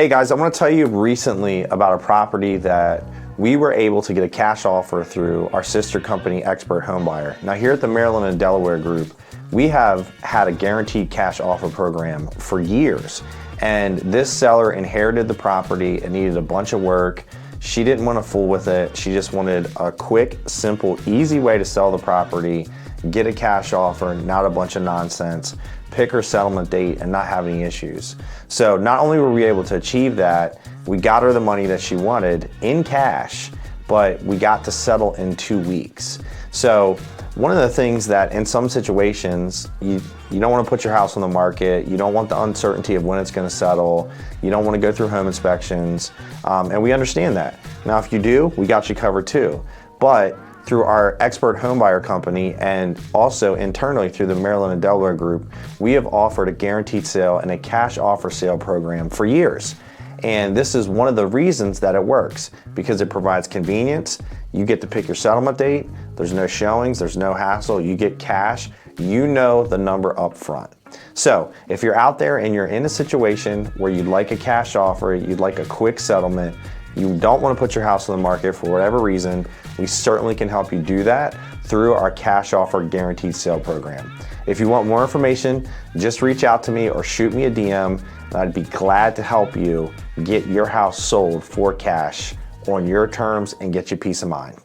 Hey guys, I want to tell you recently about a property that we were able to get a cash offer through our sister company, Expert Homebuyer. Now here at the Maryland and Delaware Group, we have had a guaranteed cash offer program for years. And this seller inherited the property. It needed a bunch of work. She didn't want to fool with it. She just wanted a quick, simple, easy way to sell the property, get a cash offer, not a bunch of nonsense, pick her settlement date and not have any issues. So not only were we able to achieve that, we got her the money that she wanted in cash, but we got to settle in 2 weeks. So one of the things that in some situations, you don't want to put your house on the market, you don't want the uncertainty of when it's going to settle, you don't want to go through home inspections, and we understand that. Now if you do, we got you covered too. But through our Expert Homebuyer company and also internally through the Maryland and Delaware Group, we have offered a guaranteed sale and a cash offer sale program for years. And this is one of the reasons that it works, because it provides convenience. You get to pick your settlement date, there's no showings, there's no hassle, you get cash, you know the number up front. So if you're out there and you're in a situation where you'd like a cash offer, you'd like a quick settlement, you don't want to put your house on the market for whatever reason, we certainly can help you do that through our cash offer guaranteed sale program. If you want more information, just reach out to me or shoot me a DM, and I'd be glad to help you get your house sold for cash on your terms and get you peace of mind.